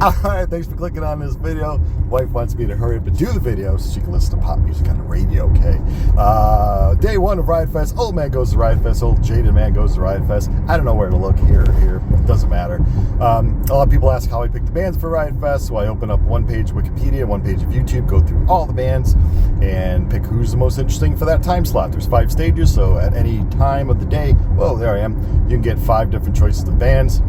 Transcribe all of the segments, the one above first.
Alright, thanks for clicking on this video. Wife wants me to hurry up and do the video so she can listen to pop music on the radio, okay? Day one of Riot Fest. Old man goes to Riot Fest. Old jaded man goes to Riot Fest. I don't know where to look, here or here. It doesn't matter. A lot of people ask how I pick the bands for Riot Fest, so I open up one page of Wikipedia, one page of YouTube, go through all the bands, and pick who's the most interesting for that time slot. There's 5 stages, so at any time of the day, whoa, there I am, you can get 5 different choices of bands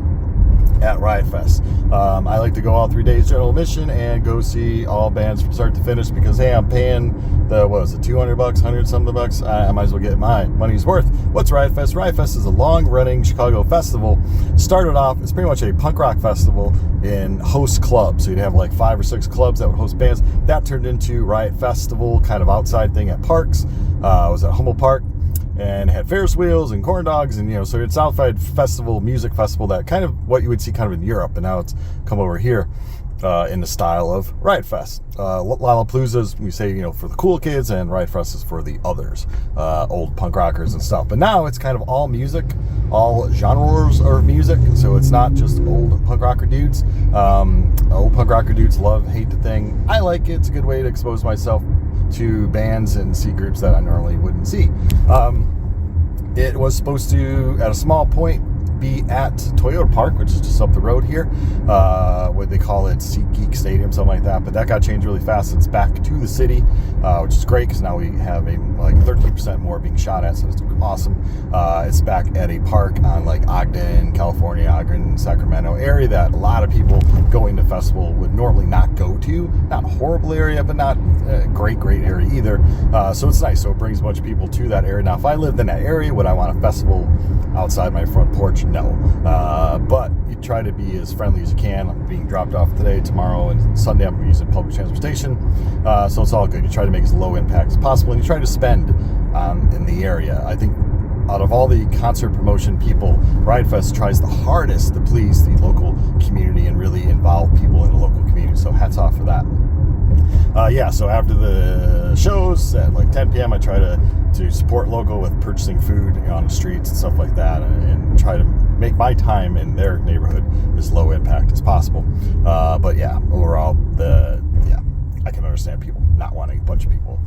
at Riot Fest. I like to go all 3 days general admission and go see all bands from start to finish because, hey, I'm paying the, what was it, 200 bucks, 100 something bucks, I might as well get my money's worth. What's Riot Fest? Riot Fest is a long-running Chicago festival. Started off, it's pretty much a punk rock festival in host clubs. So you'd have like 5 or 6 clubs that would host bands. That turned into Riot Festival, kind of outside thing at parks. It was at Humboldt Park. And had Ferris wheels and corn dogs, and so it's outside festival, music festival, that kind of what you would see kind of in Europe, and now it's come over here in the style of Riot Fest. Lollapalooza's, we say, for the cool kids, and Riot Fest is for the others, old punk rockers and stuff. But now it's kind of all music, all genres of music, so it's not just old punk rocker dudes. Old punk rocker dudes hate the thing. I like it. It's a good way to expose myself to bands and see groups that I normally wouldn't see. It was supposed to, at a small point, be at Toyota Park, which is just up the road here. What they call it, SeatGeek Stadium, something like that. But that got changed really fast. It's back to the city, which is great because now we have like 13% more being shot at, so it's awesome. It's back at a park on like Ogden, California, Ogden, Sacramento area that a lot of people going to festival would normally not go to. Not a horrible area, but not a great area either. So it's nice. So it brings a bunch of people to that area. Now, if I lived in that area, would I want a festival outside my front porch? No. But you try to be as friendly as you can. I'm being dropped off today, tomorrow, and Sunday I'm using public transportation. So it's all good. You try to make as low impact as possible, and you try to spend in the area. I think out of all the concert promotion people, Riot Fest tries the hardest to please the local community and really involve people in the local community. So hats off for that. So after the shows at like 10 p.m. I try to support local with purchasing food on the streets and stuff like that, and try to make my time in their neighborhood as low impact as possible. But yeah, overall, I can understand people not wanting a bunch of people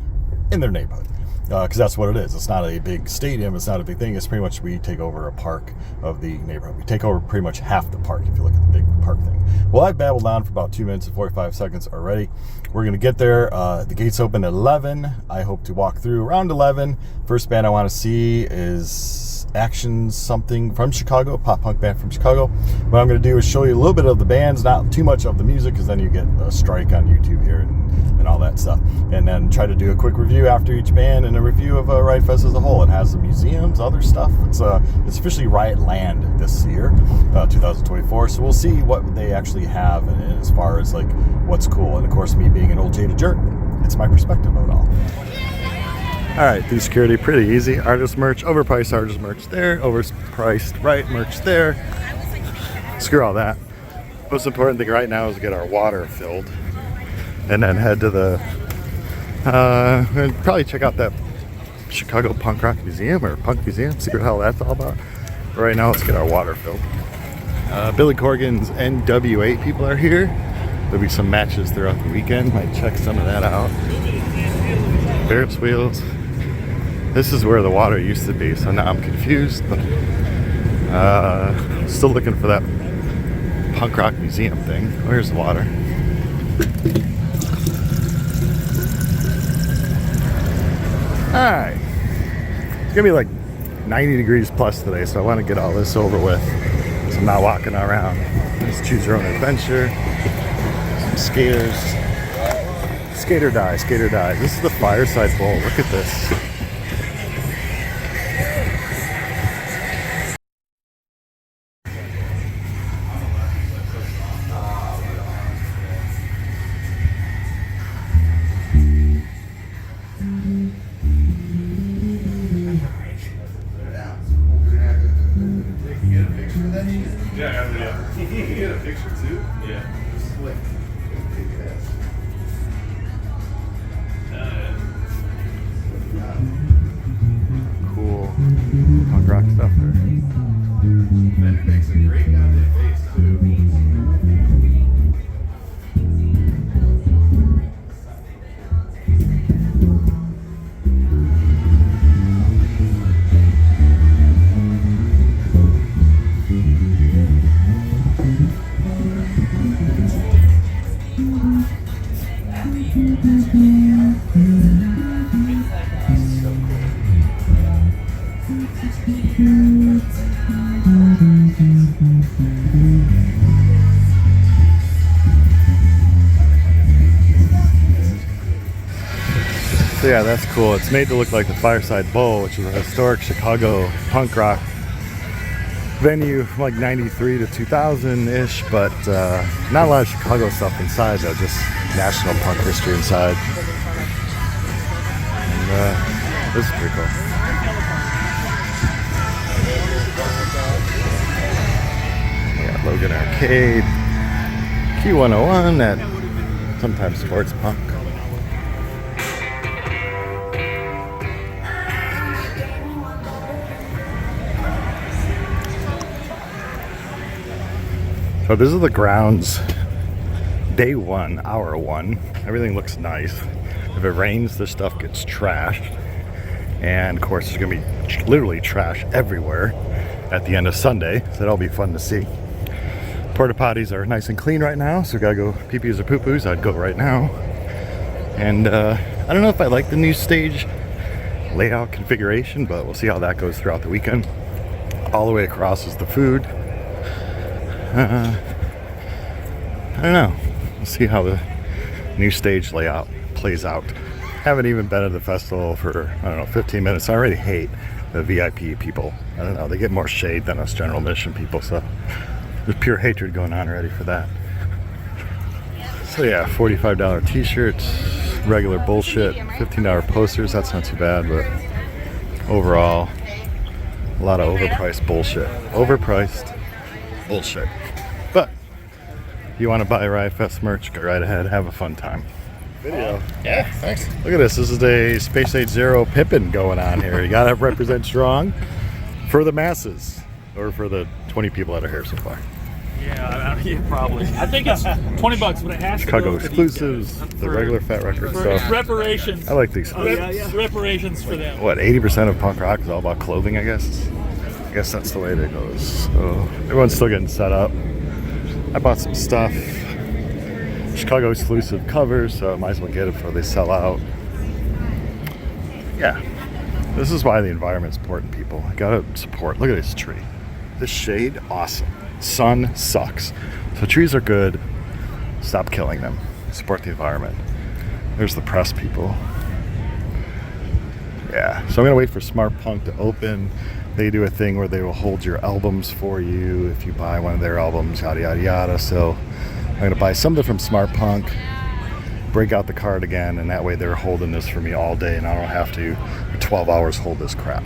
in their neighborhood. Because that's what it is. It's not a big stadium. It's not a big thing. It's pretty much we take over a part of the neighborhood. We take over pretty much half the park if you look at the big park thing. Well, I've babbled on for about 2 minutes and 45 seconds already. We're going to get there. The gates open at 11. I hope to walk through around 11. First band I want to see is Action Something from Chicago, pop punk band from Chicago. What I'm going to do is show you a little bit of the bands, not too much of the music, because then you get a strike on YouTube here and all that stuff. And then try to do a quick review after each band and a review of Riot Fest as a whole. It has the museums, other stuff. It's officially Riot Land this year, 2024. So we'll see what they actually have as far as like what's cool. And of course, me being an old jaded jerk, it's my perspective of it all. All right, through security, pretty easy. Artist merch, overpriced artist merch there, overpriced Riot merch there. Screw all that. Most important thing right now is to get our water filled, and then head to the, and probably check out that Chicago Punk Rock Museum or Punk Museum, see what the hell that's all about. But right now, let's get our water filled. Billy Corgan's NW8 people are here. There'll be some matches throughout the weekend. Might check some of that out. Ferris wheels. This is where the water used to be, so now I'm confused, but still looking for that punk rock museum thing. Where's the water? Alright. It's gonna be like 90 degrees plus today, so I want to get all this over with, so I'm not walking around. Just choose your own adventure. Some skaters. Skate or die, skate or die. This is the Fireside Bowl. Look at this. Yeah. You can get a picture too? Yeah. Slick. Cool punk rock stuff there. That makes a great goddamn face too. yeah, that's cool. It's made to look like the Fireside Bowl, which is a historic Chicago punk rock venue from like 93 to 2000-ish, but not a lot of Chicago stuff inside though, just national punk history inside. And this is pretty cool. Yeah, Logan Arcade, Q101 that sometimes sports punk. So this is the grounds, day one, hour one. Everything looks nice. If it rains, this stuff gets trashed. And of course, there's gonna be literally trash everywhere at the end of Sunday. So that'll be fun to see. Porta potties are nice and clean right now, so gotta go pee-pees or poo-poos. I'd go right now. And I don't know if I like the new stage layout configuration, but we'll see how that goes throughout the weekend. All the way across is the food. I don't know. We'll see how the new stage layout plays out. Haven't even been at the festival for, I don't know, 15 minutes. I already hate the VIP people. I don't know, they get more shade than us general admission people, so there's pure hatred going on already for that. So yeah, $45 t-shirts, regular bullshit, $15 posters. That's not too bad, but overall, a lot of overpriced bullshit. Overpriced bullshit. But if you want to buy Riot Fest merch, go right ahead, have a fun time. Video. Yeah, thanks. Look at this. This is a Space Age Zero pippin going on here. You gotta represent strong for the masses, or for the 20 people that are here so far. Yeah, probably. I think it's $20, but it has Chicago to go to exclusives, the regular Fat Record stuff. Reparations. I like the exclusives. Reparations for them. What, 80% of punk rock is all about clothing, I guess? I guess that's the way it goes. So everyone's still getting set up. I bought some stuff. Chicago exclusive covers, so I might as well get it before they sell out. Yeah. This is why the environment's important, people. I gotta support. Look at this tree. This shade, awesome. Sun sucks. So trees are good. Stop killing them. Support the environment. There's the press people. Yeah. So I'm gonna wait for Smart Punk to open. They do a thing where they will hold your albums for you if you buy one of their albums, yada yada yada. So I'm gonna buy something from Smart Punk, break out the card again, and that way they're holding this for me all day and I don't have to for 12 hours hold this crap.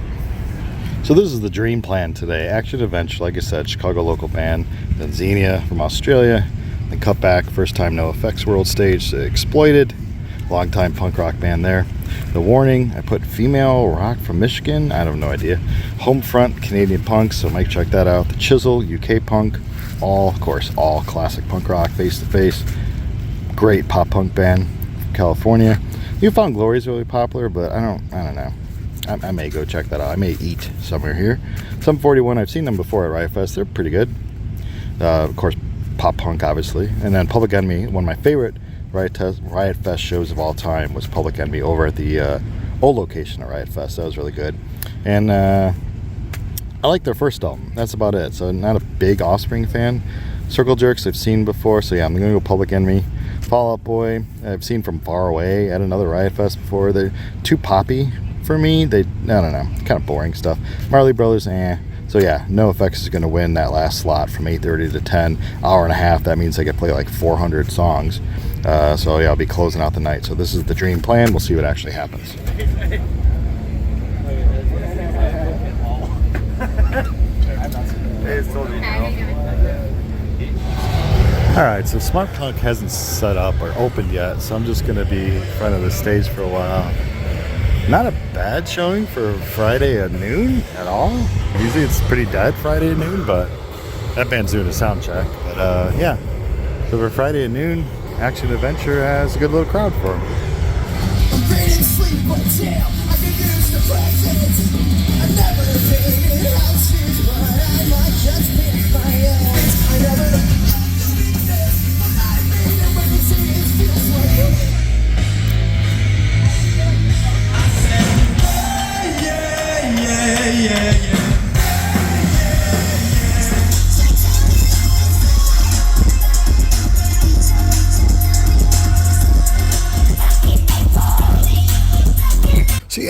So this is the dream plan today. Action Adventure, like I said, Chicago local band, then Zheani from Australia, then Cutback, first time NoFx world stage, Exploited, longtime punk rock band there. The Warning, I put female rock from Michigan, I have no idea. Homefront, Canadian punk, so might check that out. The Chisel, UK punk, all, of course, all classic punk rock, Face to Face. Great pop punk band from California. You Found Glory is really popular, but I don't know. I may go check that out. I may eat somewhere here. Some 41, I've seen them before at Riot Fest. They're pretty good. Of course, pop punk, obviously. And then Public Enemy, one of my favorite Riot Fest shows of all time was Public Enemy over at the old location at Riot Fest. That was really good. And I like their first album. That's about it. So not a big Offspring fan. Circle Jerks I've seen before. So yeah, I'm going to go Public Enemy. Fall Out Boy, I've seen from far away at another Riot Fest before. They're too poppy for me. I don't know, kind of boring stuff. Marley Brothers, So yeah, NoFx is going to win that last slot from 8:30 to 10, hour and a half. That means I could play like 400 songs. So yeah, I'll be closing out the night. So this is the dream plan. We'll see what actually happens. Alright, so Smart Punk hasn't set up or opened yet, so I'm just going to be in front of the stage for a while. Not a bad showing for Friday at noon at all. Usually it's pretty dead Friday at noon, but that band's doing a sound check. But yeah, so for Friday at noon, Action Adventure has a good little crowd for them.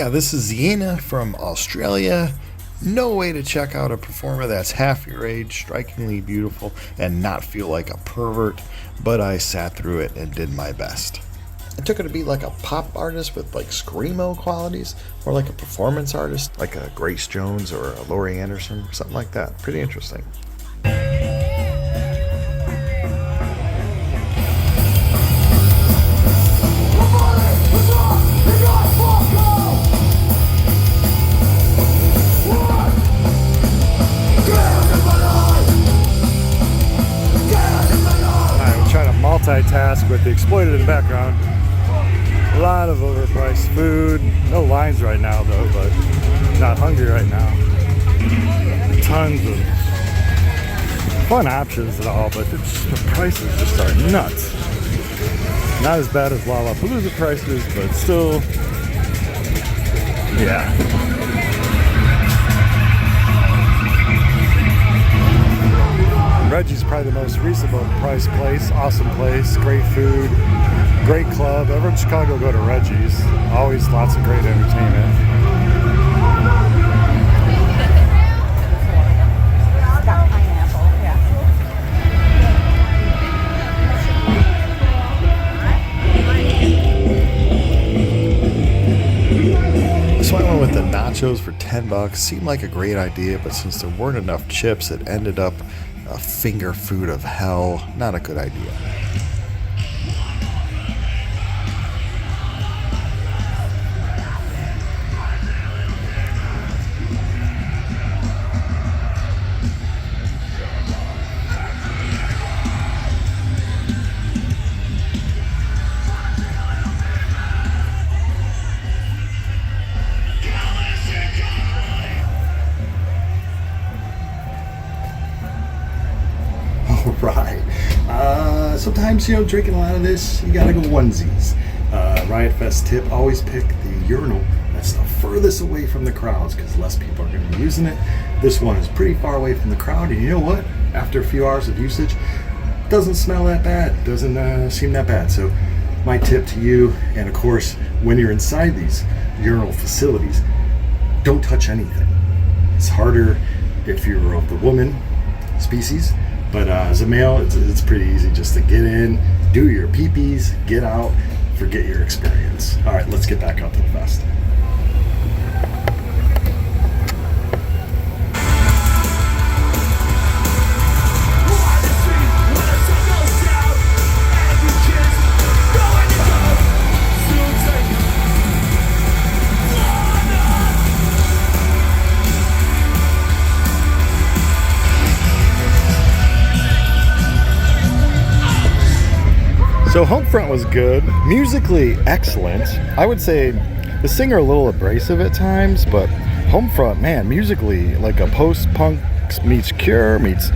yeah, this is Zheani from Australia. No way to check out a performer that's half your age, strikingly beautiful, and not feel like a pervert, but I sat through it and did my best. I took her to be like a pop artist with like screamo qualities, or like a performance artist, like a Grace Jones or a Laurie Anderson, something like that. Pretty interesting. Multitask with the exploited in the background. A lot of overpriced food. No lines right now though, but not hungry right now. Tons of fun options and all, but the prices just are nuts. Not as bad as Lollapalooza prices, but still, yeah. Reggie's probably the most reasonable price place, awesome place, great food, great club. Everyone in Chicago go to Reggie's. Always lots of great entertainment. Got pineapple, yeah. So I went with the nachos for $10. Seemed like a great idea, but since there weren't enough chips, it ended up a finger food of hell. Not a good idea. Right. Sometimes, drinking a lot of this, you gotta go onesies. Riot Fest tip, always pick the urinal that's the furthest away from the crowds because less people are gonna be using it. This one is pretty far away from the crowd, and you know what? After a few hours of usage, doesn't smell that bad, doesn't seem that bad. So my tip to you, and of course, when you're inside these urinal facilities, don't touch anything. It's harder if you're of the woman species. But as a male, it's pretty easy just to get in, do your pee-pees, get out, forget your experience. All right, let's get back out to the fest. So Homefront was good, musically excellent. I would say the singer a little abrasive at times, but Homefront, man, musically like a post-punk meets Cure meets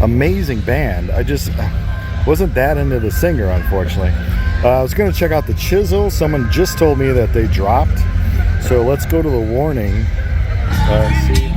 amazing band. I just wasn't that into the singer, unfortunately. I was going to check out the Chisel. Someone just told me that they dropped. So let's go to the warning. See.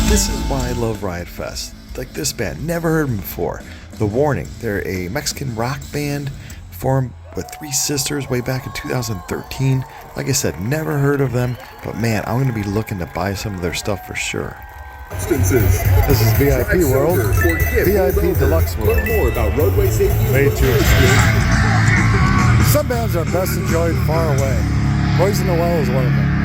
This is why I love Riot Fest. Like this band, never heard them before. The Warning, they're a Mexican rock band formed with three sisters way back in 2013. Like I said, never heard of them, but man, I'm going to be looking to buy some of their stuff for sure. This is VIP World, VIP Deluxe World. Learn more about roadway safety. Way too extreme. Some bands are best enjoyed far away. Poison the Well is one of them.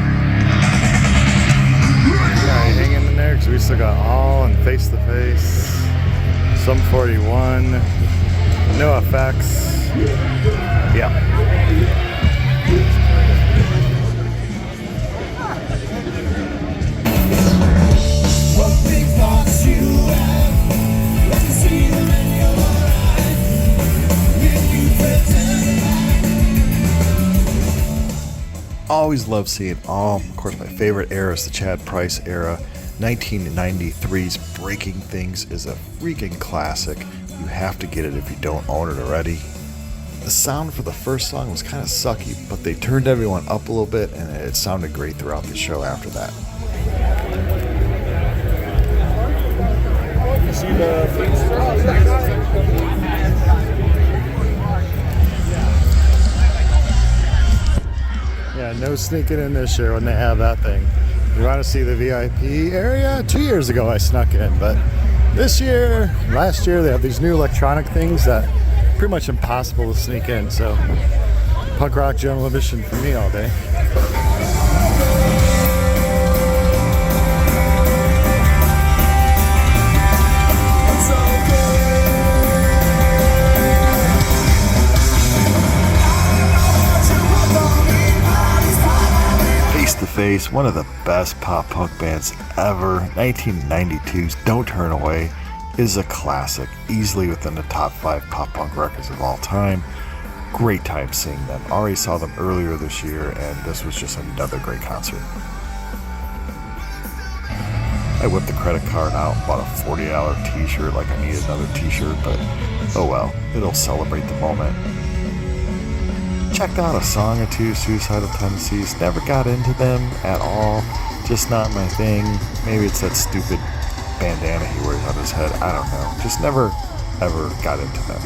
Hanging in there because we still got All and Face to Face, Sum 41, NoFx. Yeah. always love seeing of course, my favorite era is the Chad Price era. 1993's Breaking Things is a freaking classic. You have to get it if you don't own it already. The sound for the first song was kind of sucky, but they turned everyone up a little bit and it sounded great throughout the show after that. Yeah, no sneaking in this year when they have that thing. You want to see the VIP area? 2 years ago I snuck in, but last year, they have these new electronic things that are pretty much impossible to sneak in, so punk rock general admission for me all day. Face to Face, one of the best pop punk bands ever. 1992's Don't Turn Away is a classic, easily within the top 5 pop punk records of all time. Great time seeing them. Already saw them earlier this year, and this was just another great concert. I whipped the credit card out, bought a $40 t-shirt like I needed another t-shirt, but oh well, it'll celebrate the moment. Checked out a song or two, Suicidal Tendencies. Never got into them at all. Just not my thing. Maybe it's that stupid bandana he wears on his head. I don't know. Just never, ever got into them.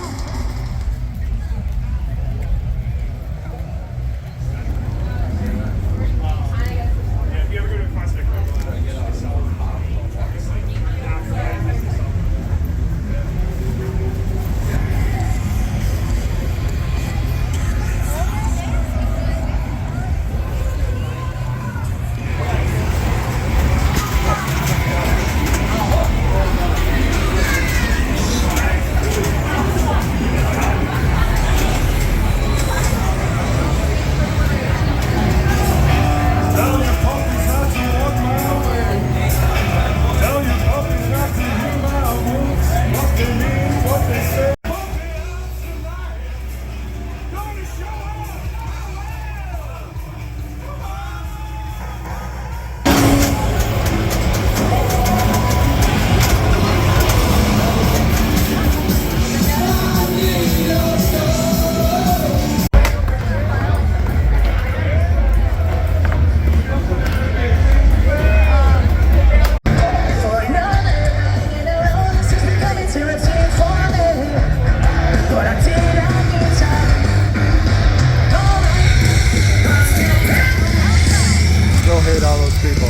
Hate all those people.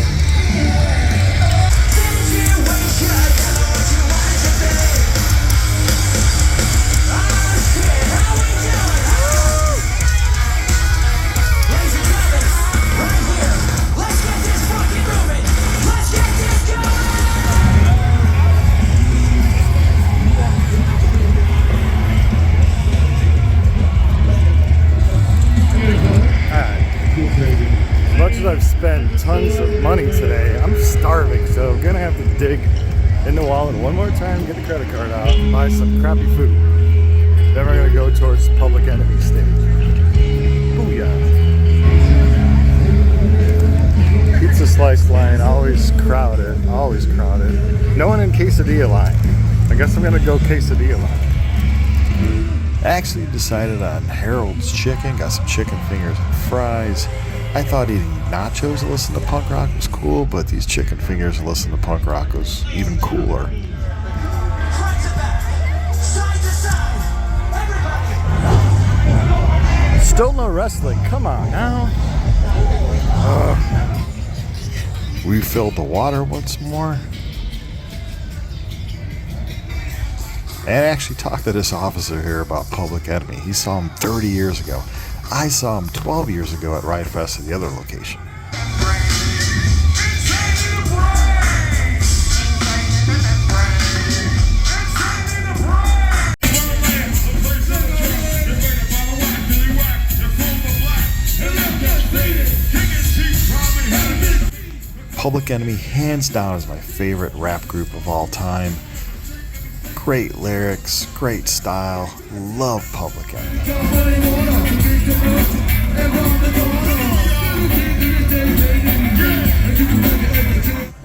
As much as I've spent tons of money today, I'm starving, so I'm gonna have to dig in the wallet one more time, get the credit card out, buy some crappy food. Then we're gonna go towards Public Enemy stage. Booyah. Pizza slice line, always crowded, always crowded. No one in quesadilla line. I guess I'm gonna go quesadilla line. I actually decided on Harold's Chicken, got some chicken fingers and fries. I thought eating nachos to listen to punk rock was cool, but these chicken fingers to listen to punk rock was even cooler. Still no wrestling, come on now. Refilled the water once more. And I actually talked to this officer here about Public Enemy. He saw him 30 years ago. I saw him 12 years ago at Riot Fest at the other location. Public Enemy, hands down, is my favorite rap group of all time. Great lyrics, great style, love Public Enemy.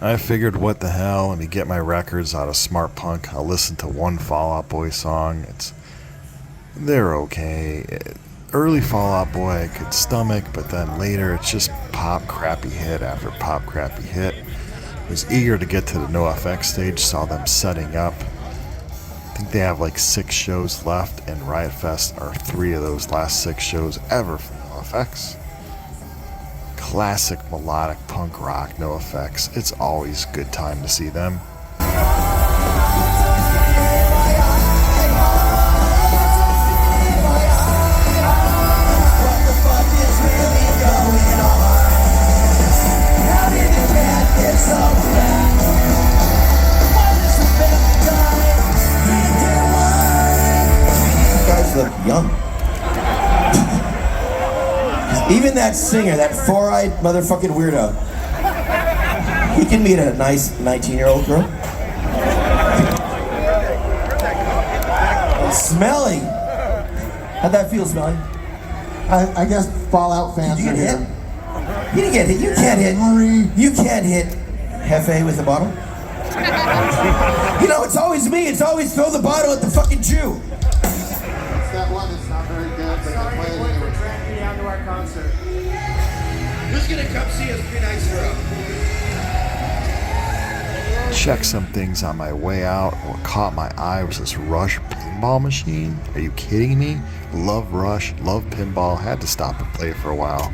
I figured, what the hell, let me get my records out of Smart Punk. I'll listen to one Fall Out Boy song. They're okay. Early Fall Out Boy I could stomach, but then later it's just pop crappy hit after pop crappy hit. I was eager to get to the NoFx stage, saw them setting up. I think they have like 6 shows left, and Riot Fest are 3 of those last 6 shows ever for NoFx. Classic melodic punk rock, NoFx. It's always a good time to see them. You guys look young. Even that singer, that four-eyed motherfucking weirdo, he can meet a nice 19-year-old girl. Smelly. How'd that feel, Smelly? I guess Fallout fans Did you are get here. hit? You didn't get hit. You can't hit. Sorry. You can't hit Hefe with the bottle. You know, it's always me. It's always throw the bottle at the fucking Jew. That one is not very good, but Sorry, they boys, play it for anyway. dragging me down to our concert. Who's gonna come see us 3 nights in a row? Check some things on my way out. What caught my eye was this Rush pinball machine. Are you kidding me? Love Rush, love pinball. Had to stop and play for a while.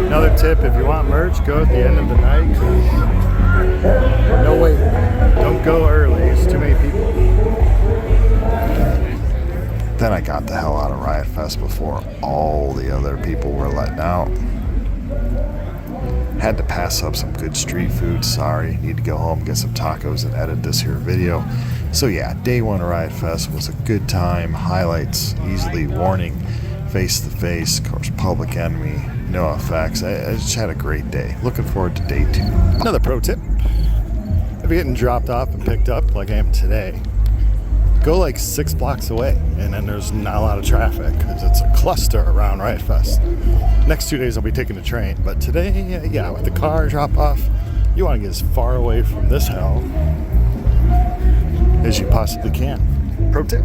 Another tip, if you want merch, go at the end of the night. No wait. Don't go early. It's too many people. Then I got the hell out of Riot Fest before all the other people were letting out. Had to pass up some good street food. Sorry, need to go home, get some tacos, and edit this here video. So yeah, day 1 of Riot Fest was a good time. Highlights, easily warning, Face to Face, of course, Public Enemy, NoFx. I just had a great day. Looking forward to day 2. Another pro tip. If you're getting dropped off and picked up like I am today, go like 6 blocks away, and then there's not a lot of traffic because it's a cluster around Riot Fest. Next 2 days I'll be taking the train, but today, yeah, with the car drop off, you want to get as far away from this hell as you possibly can. Pro tip.